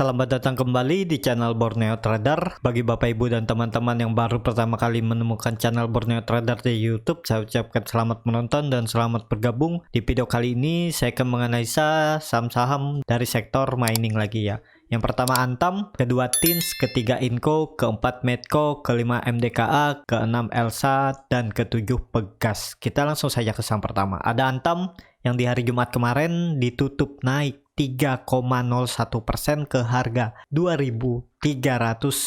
Selamat datang kembali di channel Borneo Trader. Bagi Bapak Ibu dan teman-teman yang baru pertama kali menemukan channel Borneo Trader di YouTube, saya ucapkan selamat menonton dan selamat bergabung. Di video kali ini saya akan menganalisa saham-saham dari sektor mining lagi ya. Yang pertama Antam, kedua Tins, ketiga Inco, keempat Medco, kelima MDKA, keenam Elsa, dan ketujuh Pegas. Kita langsung saja ke saham pertama. Ada Antam yang di hari Jumat kemarin ditutup naik 3,01% ke harga 2.390.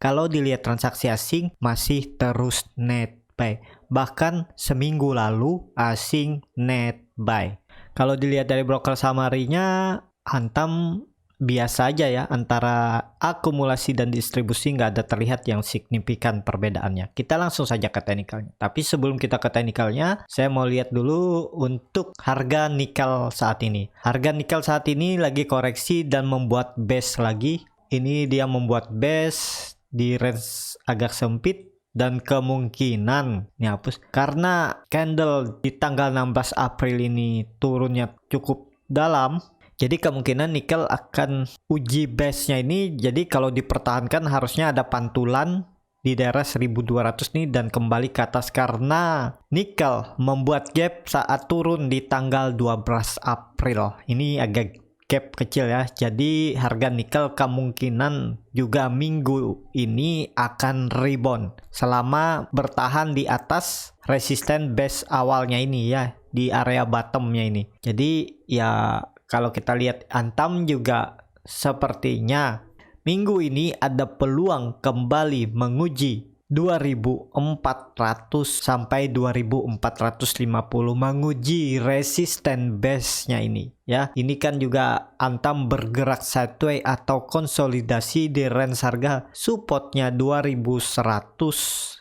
Kalau dilihat transaksi asing masih terus net buy. Bahkan seminggu lalu asing net buy. Kalau dilihat dari broker summary-nya, Antam biasa aja ya, antara akumulasi dan distribusi nggak ada terlihat yang signifikan perbedaannya. Kita langsung saja ke teknikalnya. Tapi sebelum kita ke teknikalnya, saya mau lihat dulu untuk harga nikel saat ini. Harga nikel saat ini lagi koreksi dan membuat base lagi. Ini dia membuat base di range agak sempit. Dan kemungkinan ini hapus karena candle di tanggal 16 April ini turunnya cukup dalam. Jadi kemungkinan nikel akan uji base-nya ini. Jadi kalau dipertahankan harusnya ada pantulan di daerah 1200 nih dan kembali ke atas karena nikel membuat gap saat turun di tanggal 12 April. Ini agak gap kecil ya. Jadi harga nikel kemungkinan juga minggu ini akan rebound selama bertahan di atas resisten base awalnya ini ya, di area bottomnya ini. Jadi ya kalau kita lihat Antam juga sepertinya minggu ini ada peluang kembali menguji 2400 sampai 2450, menguji resisten base-nya ini ya. Ini kan juga Antam bergerak sideways atau konsolidasi di range harga supportnya 2180,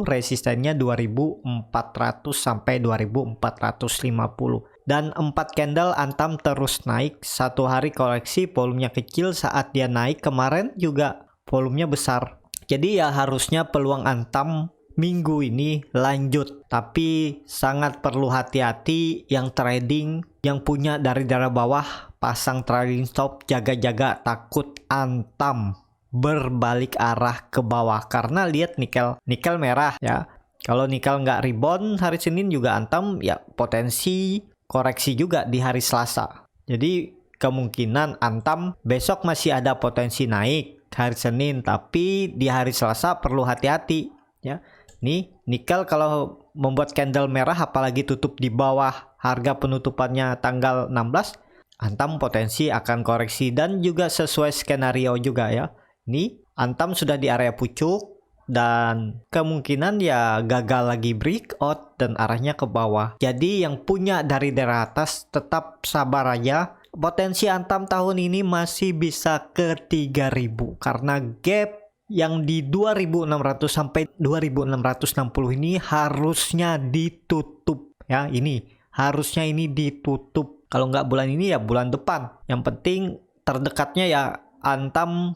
resistennya 2400 sampai 2450. Dan 4 candle Antam terus naik. Satu hari koreksi, volumenya kecil. Saat dia naik kemarin juga volumenya besar. Jadi ya harusnya peluang Antam minggu ini lanjut. Tapi sangat perlu hati-hati yang trading, yang punya dari daerah bawah, pasang trading stop, jaga-jaga takut Antam berbalik arah ke bawah. Karena lihat nikel merah ya. Kalau nikel nggak rebound hari Senin juga Antam ya potensi koreksi juga di hari Selasa. Jadi kemungkinan Antam besok masih ada potensi naik hari Senin, tapi di hari Selasa perlu hati-hati ya. Nih nikel kalau membuat candle merah apalagi tutup di bawah harga penutupannya tanggal 16, Antam potensi akan koreksi dan juga sesuai skenario juga ya. Nih Antam sudah di area pucuk dan kemungkinan ya gagal lagi breakout dan arahnya ke bawah. Jadi yang punya dari daerah atas tetap sabar aja. Potensi Antam tahun ini masih bisa ke 3000 karena gap yang di 2600 sampai 2660 ini harusnya ditutup ya. Ini harusnya ini ditutup. Kalau nggak bulan ini ya bulan depan. Yang penting terdekatnya ya Antam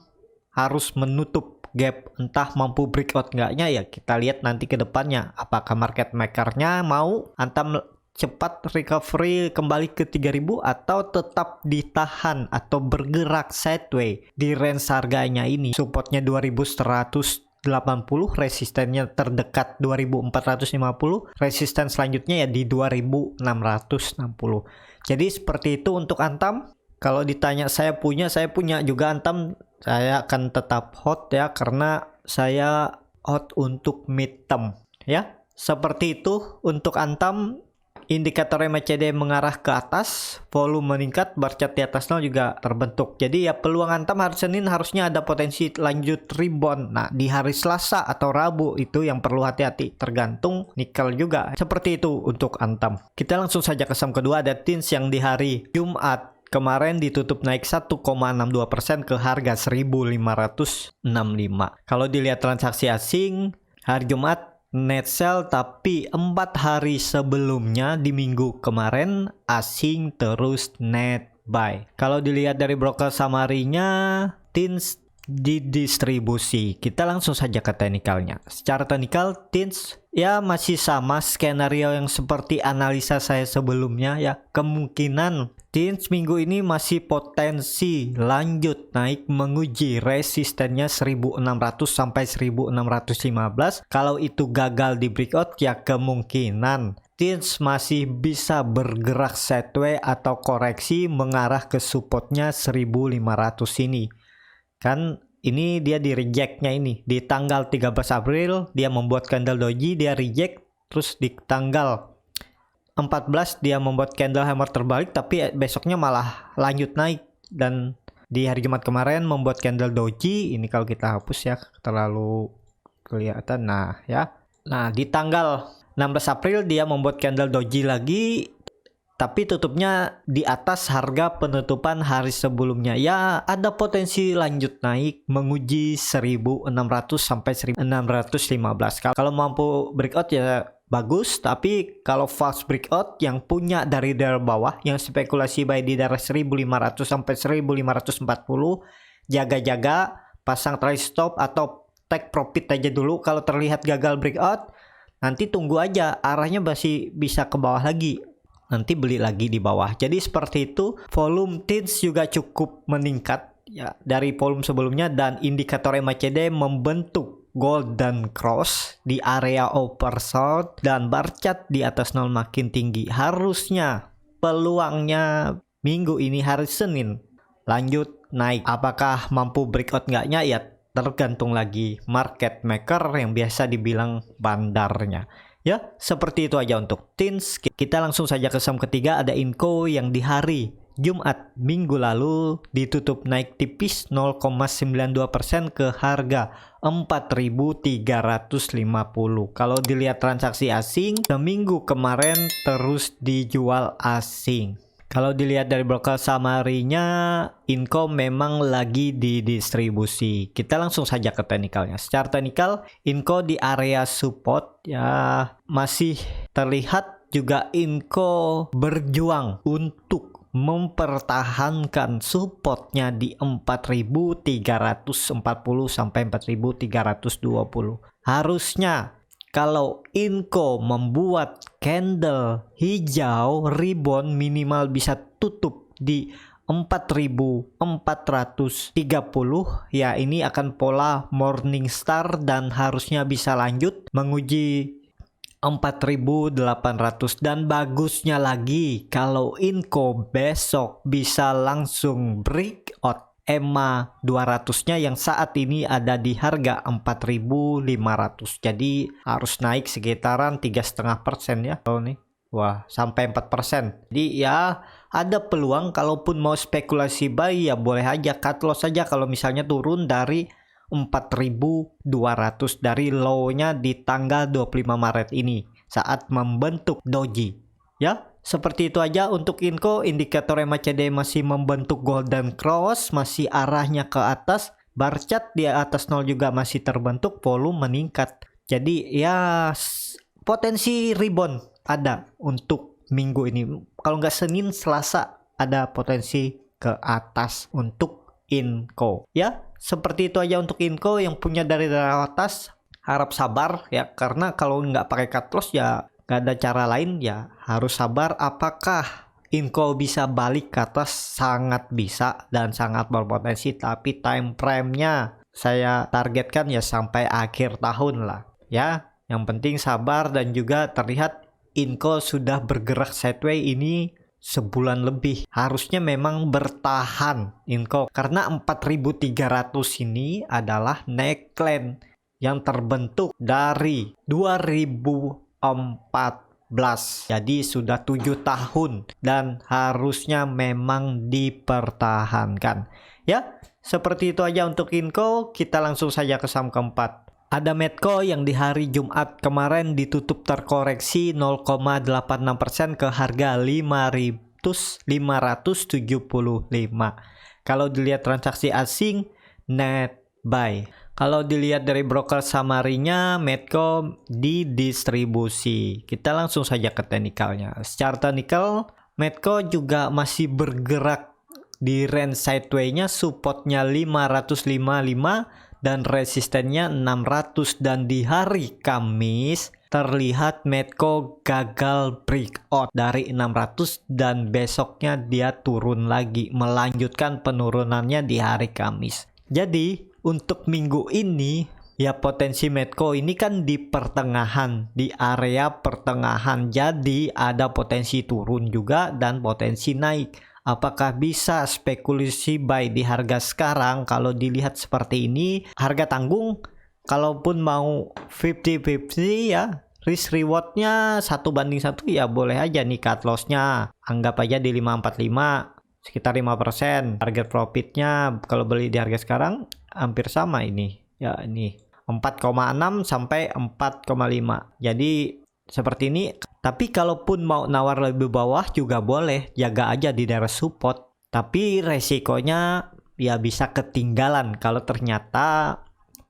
harus menutup gap, entah mampu breakout enggaknya ya kita lihat nanti ke depannya. Apakah market makernya mau Antam cepat recovery kembali ke 3000 atau tetap ditahan atau bergerak sideways di range harganya ini. Supportnya 2180, resistennya terdekat 2450, resisten selanjutnya ya di 2660. Jadi seperti itu untuk Antam. Kalau ditanya saya punya juga Antam, saya akan tetap hot ya karena saya hot untuk midterm ya. Seperti itu untuk Antam. Indikator MACD mengarah ke atas, volume meningkat, bar chart di atas 0 juga terbentuk. Jadi ya peluang Antam hari Senin harusnya ada potensi lanjut rebound. Nah di hari Selasa atau Rabu itu yang perlu hati-hati, tergantung nikel juga. Seperti itu untuk Antam. Kita langsung saja ke saham kedua, ada Tins yang di hari Jumat kemarin ditutup naik 1,62% ke harga 1565. Kalau dilihat transaksi asing hari Jumat net sell, tapi 4 hari sebelumnya di minggu kemarin asing terus net buy. Kalau dilihat dari broker summary-nya, Tins didistribusi. Kita langsung saja ke teknikalnya. Secara teknikal, TINS ya masih sama skenario yang seperti analisa saya sebelumnya ya. Kemungkinan TINS minggu ini masih potensi lanjut naik menguji resistennya 1600 sampai 1615. Kalau itu gagal di breakout ya kemungkinan TINS masih bisa bergerak sideways atau koreksi mengarah ke supportnya 1500 ini. Kan ini dia di rejectnya ini di tanggal 13 April dia membuat candle doji, dia reject, terus di tanggal 14 dia membuat candle hammer terbalik tapi besoknya malah lanjut naik, dan di hari Jumat kemarin membuat candle doji. Ini kalau kita hapus ya terlalu kelihatan. Nah ya, nah di tanggal 16 April dia membuat candle doji lagi tapi tutupnya di atas harga penutupan hari sebelumnya. Ya ada potensi lanjut naik menguji 1600 sampai 1615. Kalau mampu breakout ya bagus, tapi kalau false breakout yang punya dari daerah bawah yang spekulasi buy di daerah 1500 sampai 1540, jaga-jaga, pasang trade stop atau take profit aja dulu. Kalau terlihat gagal breakout, nanti tunggu aja, arahnya masih bisa ke bawah lagi, nanti beli lagi di bawah. Jadi seperti itu. Volume TINS juga cukup meningkat ya dari volume sebelumnya, dan indikator MACD membentuk golden cross di area oversold dan bar chart di atas nol makin tinggi. Harusnya peluangnya minggu ini hari Senin lanjut naik. Apakah mampu breakout enggaknya ya tergantung lagi market maker yang biasa dibilang bandarnya. Ya, seperti itu aja untuk TINS. Kita langsung saja ke saham ketiga, ada Inco yang di hari Jumat minggu lalu ditutup naik tipis 0,92% ke harga 4.350. Kalau dilihat transaksi asing, seminggu kemarin terus dijual asing. Kalau dilihat dari broker summary-nya, Inco memang lagi didistribusi. Kita langsung saja ke teknikalnya. Secara teknikal, Inco di area support ya masih terlihat juga Inco berjuang untuk mempertahankan supportnya di 4.340 sampai 4.320. Harusnya kalau Inco membuat candle hijau rebound minimal bisa tutup di 4.430 ya, ini akan pola morning star dan harusnya bisa lanjut menguji 4.800. Dan bagusnya lagi kalau Inco besok bisa langsung breakout EMA 200-nya yang saat ini ada di harga 4.500. Jadi harus naik sekitaran 3,5% ya kalau nih. Wah, sampai 4%. Jadi ya ada peluang. Kalaupun mau spekulasi buy ya boleh aja, cut loss saja kalau misalnya turun dari 4.200 dari low-nya di tanggal 25 Maret ini saat membentuk doji. Ya, seperti itu aja untuk Inco. Indikator MACD masih membentuk golden cross, masih arahnya ke atas. Bar chart di atas nol juga masih terbentuk, volume meningkat. Jadi ya potensi rebound ada untuk minggu ini. Kalau nggak Senin, Selasa ada potensi ke atas untuk Inco. Ya, seperti itu aja untuk Inco. Yang punya dari atas harap sabar ya, karena kalau nggak pakai cut loss ya gak ada cara lain, ya harus sabar. Apakah Inco bisa balik ke atas? Sangat bisa dan sangat berpotensi, tapi time frame-nya saya targetkan ya sampai akhir tahun lah ya. Yang penting sabar, dan juga terlihat Inco sudah bergerak sideways ini sebulan lebih. Harusnya memang bertahan Inco, karena 4.300 ini adalah neckline yang terbentuk dari 2014. Jadi sudah 7 tahun dan harusnya memang dipertahankan. Ya, seperti itu aja untuk Inco. Kita langsung saja ke saham keempat. Ada Medco yang di hari Jumat kemarin ditutup terkoreksi 0,86% ke harga 5.575. Kalau dilihat transaksi asing, net buy. Kalau dilihat dari broker summary-nya, Medco didistribusi. Kita langsung saja ke teknikalnya. Secara teknikal, Medco juga masih bergerak di range sideway-nya supportnya 555 dan resistennya 600, dan di hari Kamis terlihat Medco gagal breakout dari 600 dan besoknya dia turun lagi, melanjutkan penurunannya di hari Kamis. Jadi untuk minggu ini ya potensi Medco ini kan di pertengahan, di area pertengahan, jadi ada potensi turun juga dan potensi naik. Apakah bisa spekulasi buy di harga sekarang? Kalau dilihat seperti ini, harga tanggung, kalaupun mau 50-50 ya, risk rewardnya 1:1 ya boleh aja nih. Cut lossnya anggap aja di 545, sekitar 5%. Target profitnya kalau beli di harga sekarang hampir sama ini ya, ini 4,6 sampai 4,5. Jadi seperti ini. Tapi kalaupun mau nawar lebih bawah juga boleh, jaga aja di daerah support. Tapi resikonya ya bisa ketinggalan kalau ternyata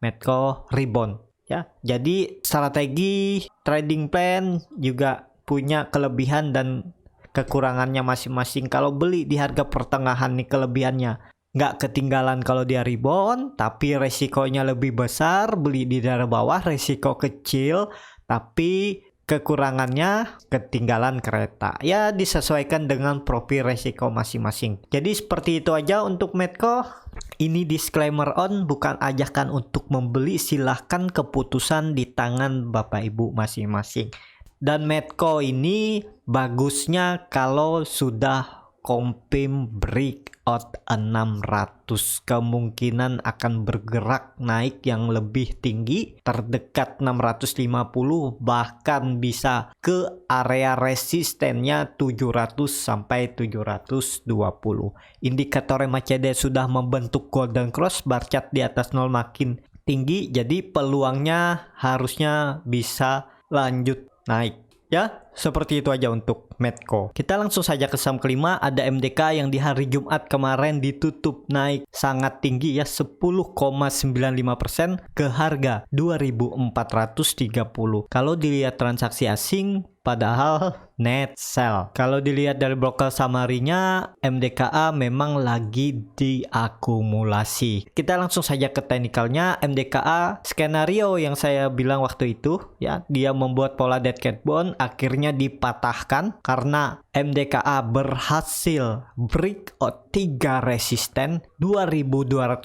Medco rebound ya. Jadi strategi trading plan juga punya kelebihan dan kekurangannya masing-masing. Kalau beli di harga pertengahan nih kelebihannya nggak ketinggalan kalau dia rebound, tapi resikonya lebih besar. Beli di daerah bawah resiko kecil, tapi kekurangannya ketinggalan kereta. Ya disesuaikan dengan profil resiko masing-masing. Jadi seperti itu aja untuk Medco. Ini disclaimer on, bukan ajakan untuk membeli, silahkan keputusan di tangan Bapak Ibu masing-masing. Dan Medco ini bagusnya kalau sudah confirm breakout 600, kemungkinan akan bergerak naik yang lebih tinggi, terdekat 650, bahkan bisa ke area resistennya 700 sampai 720. Indikator MACD sudah membentuk golden cross, bar chart di atas 0 makin tinggi, jadi peluangnya harusnya bisa lanjut naik. Ya, seperti itu aja untuk Medco. Kita langsung saja ke saham kelima, ada MDK yang di hari Jumat kemarin ditutup naik sangat tinggi ya, 10,95% ke harga 2.430. Kalau dilihat transaksi asing padahal net sell. Kalau dilihat dari broker summary-nya, MDKA memang lagi diakumulasi. Kita langsung saja ke teknikalnya. MDKA skenario yang saya bilang waktu itu ya, dia membuat pola dead cat bone akhirnya dipatahkan karena MDKA berhasil breakout 3 resisten 2240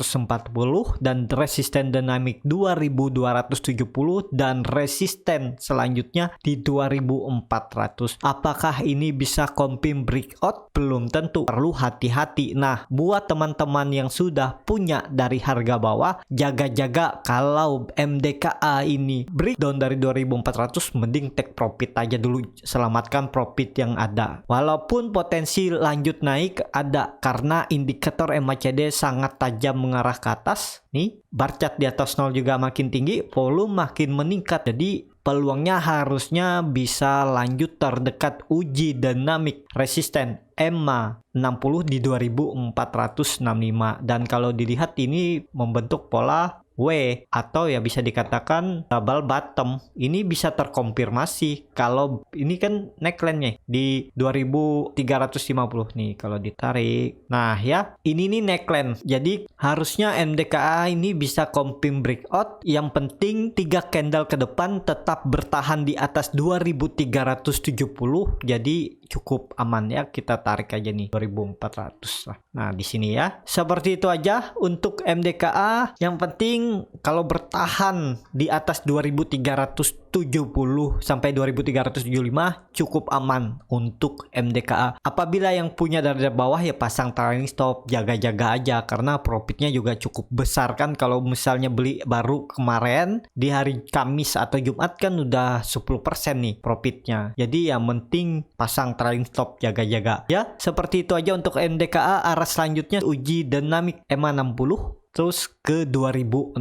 dan resisten dinamik 2270 dan resisten selanjutnya di 2400. Apakah ini bisa confirm breakout? Belum tentu, perlu hati-hati. Nah, buat teman-teman yang sudah punya dari harga bawah, jaga-jaga kalau MDKA ini breakdown dari 2400, mending take profit aja dulu, selamatkan profit yang ada. Walaupun potensi lanjut naik ada karena indikator MACD sangat tajam mengarah ke atas. Nih, bar chart di atas 0 juga makin tinggi, volume makin meningkat. Jadi peluangnya harusnya bisa lanjut terdekat uji dinamik resisten EMA 60 di 2465, dan kalau dilihat ini membentuk pola W atau ya bisa dikatakan double bottom. Ini bisa terkonfirmasi kalau ini kan neckline-nya di 2350 nih kalau ditarik. Nah ya, ini nih neckline. Jadi harusnya MDKA ini bisa confirm breakout. Yang penting 3 candle ke depan tetap bertahan di atas 2370. Jadi cukup aman ya, kita tarik aja nih 2400 lah. Nah di sini ya, seperti itu aja untuk MDKA. Yang penting kalau bertahan di atas 2370 sampai 2375 cukup aman untuk MDKA. Apabila yang punya dari bawah ya pasang trailing stop, jaga-jaga aja karena profitnya juga cukup besar kan. Kalau misalnya beli baru kemarin di hari Kamis atau Jumat kan udah 10% nih profitnya. Jadi yang penting pasang trailing stop, jaga-jaga ya. Seperti itu aja untuk MDKA. Arah selanjutnya uji dinamik EMA 60 terus ke 2600,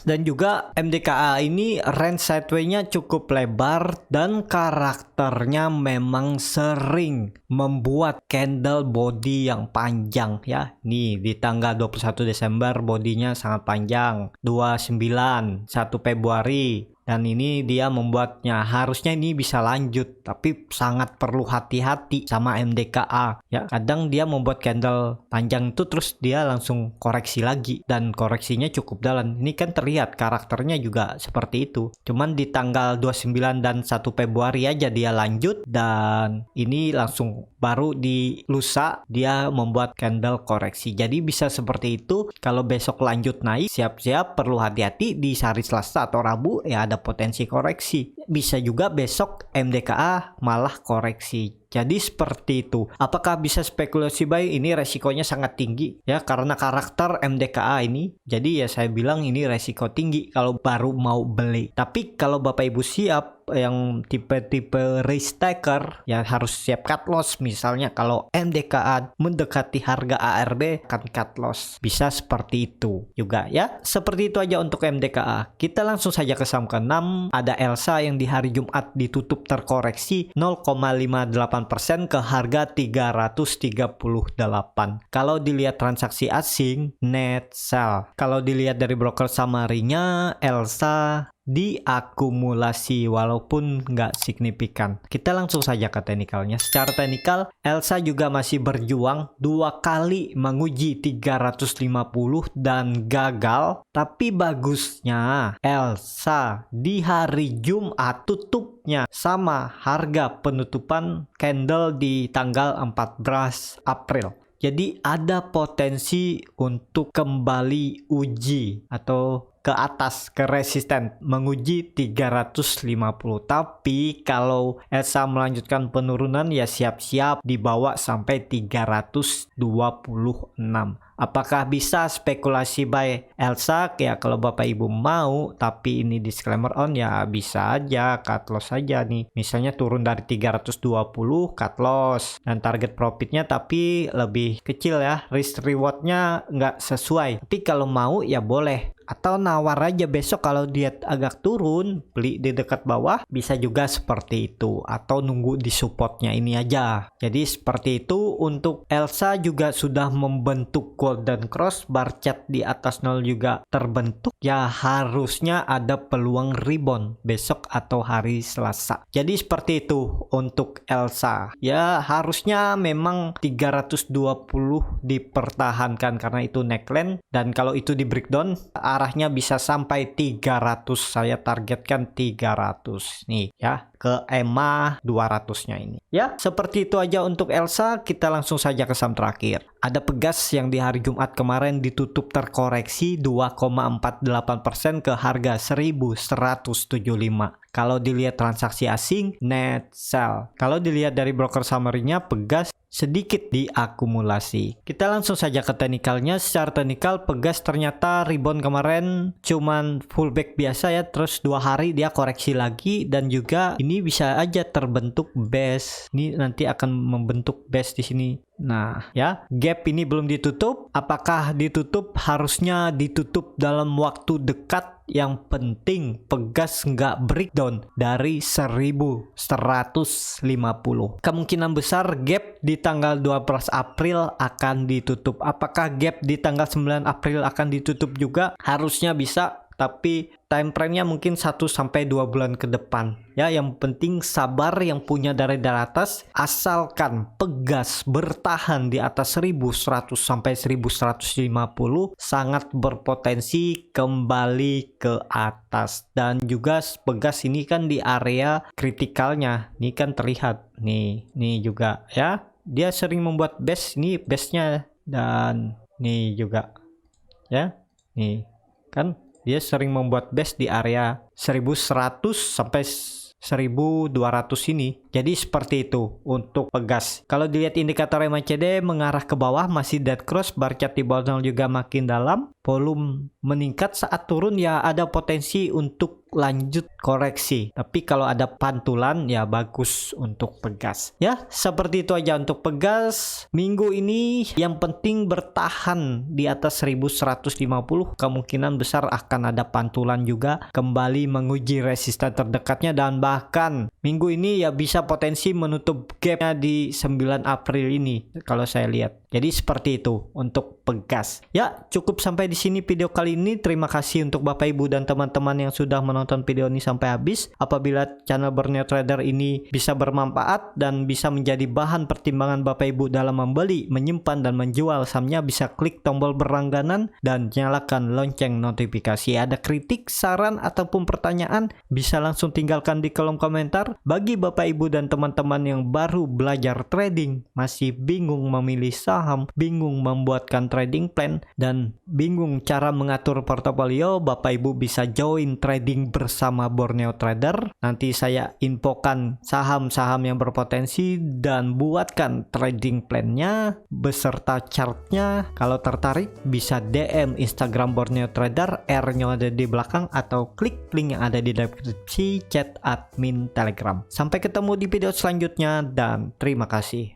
dan juga MDKA ini range sideway-nya cukup lebar dan karakternya memang sering membuat candle body yang panjang ya. Nih di tanggal 21 Desember bodinya sangat panjang, 29, 1 Februari dan ini dia membuatnya harusnya ini bisa lanjut, tapi sangat perlu hati-hati sama MDKA ya. Kadang dia membuat candle panjang itu terus dia langsung koreksi lagi, dan koreksinya cukup dalam. Ini kan terlihat karakternya juga seperti itu, cuman di tanggal 29 dan 1 Februari aja dia lanjut, dan ini langsung baru di lusa dia membuat candle koreksi. Jadi bisa seperti itu. Kalau besok lanjut naik, siap-siap perlu hati-hati. Di hari Selasa atau Rabu ya ada potensi koreksi. Bisa juga besok MDKA malah koreksi. Jadi seperti itu. Apakah bisa spekulasi buy? Ini resikonya sangat tinggi ya, karena karakter MDKA ini. Jadi ya saya bilang ini resiko tinggi kalau baru mau beli. Tapi kalau Bapak Ibu siap yang tipe-tipe risk taker ya harus siap cut loss. Misalnya kalau MDKA mendekati harga ARB akan cut loss. Bisa seperti itu juga ya. Seperti itu aja untuk MDKA. Kita langsung saja ke saham ke-6. Ada Elsa yang di hari Jumat ditutup terkoreksi 0,58% ke harga 338. Kalau dilihat transaksi asing, net sell. Kalau dilihat dari broker summary-nya, Elsa diakumulasi walaupun nggak signifikan. Kita langsung saja ke teknikalnya. Secara teknikal, Elsa juga masih berjuang 2 kali menguji 350 dan gagal. Tapi bagusnya Elsa di hari Jumat tutupnya sama harga penutupan candle di tanggal 14 April. Jadi ada potensi untuk kembali uji atau ke atas, ke resisten, menguji 350. Tapi kalau Elsa melanjutkan penurunan ya siap-siap dibawa sampai 326. Apakah bisa spekulasi buy Elsa? Ya kalau Bapak Ibu mau, tapi ini disclaimer on ya bisa aja cut loss aja nih. Misalnya turun dari 320 cut loss dan target profitnya tapi lebih kecil ya. Risk rewardnya nggak sesuai. Tapi kalau mau ya boleh. Atau nawar aja besok kalau dia agak turun, beli di dekat bawah, bisa juga seperti itu. Atau nunggu di supportnya ini aja. Jadi seperti itu. Untuk Elsa juga sudah membentuk golden cross, bar chart di atas 0 juga terbentuk. Ya harusnya ada peluang rebound besok atau hari Selasa. Jadi seperti itu untuk Elsa. Ya harusnya memang 320 dipertahankan karena itu neckline. Dan kalau itu di breakdown, arahnya bisa sampai 300. Saya targetkan 300 nih ya, ke EMA 200-nya ini. Ya, seperti itu aja untuk Elsa. Kita langsung saja ke saham terakhir. Ada Pegas yang di hari Jumat kemarin ditutup terkoreksi 2,48% ke harga 1175. Kalau dilihat transaksi asing, net sell. Kalau dilihat dari broker summary-nya, Pegas sedikit diakumulasi. Kita langsung saja ke teknikalnya. Secara teknikal, Pegas ternyata rebound kemarin cuman pullback biasa ya, terus 2 hari dia koreksi lagi, dan juga ini bisa aja terbentuk base. Ini nanti akan membentuk base di sini. Nah ya, gap ini belum ditutup. Apakah ditutup? Harusnya ditutup dalam waktu dekat. Yang penting Pegas nggak breakdown dari 1150. Kemungkinan besar gap di tanggal 12 April akan ditutup. Apakah gap di tanggal 9 April akan ditutup juga? Harusnya bisa. Tapi time frame-nya mungkin 1-2 bulan ke depan. Ya, yang penting sabar yang punya dari atas, asalkan Pegas bertahan di atas 1100 sampai 1150, sangat berpotensi kembali ke atas. Dan juga Pegas ini kan di area kritikalnya. Ini kan terlihat nih juga ya. Dia sering membuat base, ini base-nya, dan nih juga ya. Nih kan dia sering membuat base di area 1100 sampai 1200 ini. Jadi seperti itu untuk Pegas. Kalau dilihat indikator MACD mengarah ke bawah, masih dead cross, bar chart di bawah juga makin dalam. Volume meningkat saat turun ya ada potensi untuk lanjut koreksi. Tapi kalau ada pantulan ya bagus untuk Pegas. Ya, seperti itu aja untuk Pegas. Minggu ini yang penting bertahan di atas 1150. Kemungkinan besar akan ada pantulan juga, kembali menguji resisten terdekatnya, dan bahkan minggu ini ya bisa potensi menutup gapnya di 9 April ini kalau saya lihat. Jadi seperti itu untuk Pegas. Ya, cukup sampai di sini video kali ini. Terima kasih untuk Bapak Ibu dan teman-teman yang sudah menonton menonton video ini sampai habis. Apabila channel Borneo Trader ini bisa bermanfaat dan bisa menjadi bahan pertimbangan Bapak Ibu dalam membeli, menyimpan, dan menjual sahamnya, bisa klik tombol berlangganan dan nyalakan lonceng notifikasi. Ada kritik, saran, ataupun pertanyaan, bisa langsung tinggalkan di kolom komentar. Bagi Bapak Ibu dan teman-teman yang baru belajar trading, masih bingung memilih saham, bingung membuatkan trading plan, dan bingung cara mengatur portofolio, Bapak Ibu bisa join trading bersama Borneo Trader. Nanti saya infokan saham-saham yang berpotensi dan buatkan trading plan-nya beserta chartnya. Kalau tertarik bisa DM Instagram Borneo Trader, R-nya ada di belakang, atau klik link yang ada di deskripsi chat admin Telegram. Sampai ketemu di video selanjutnya dan terima kasih.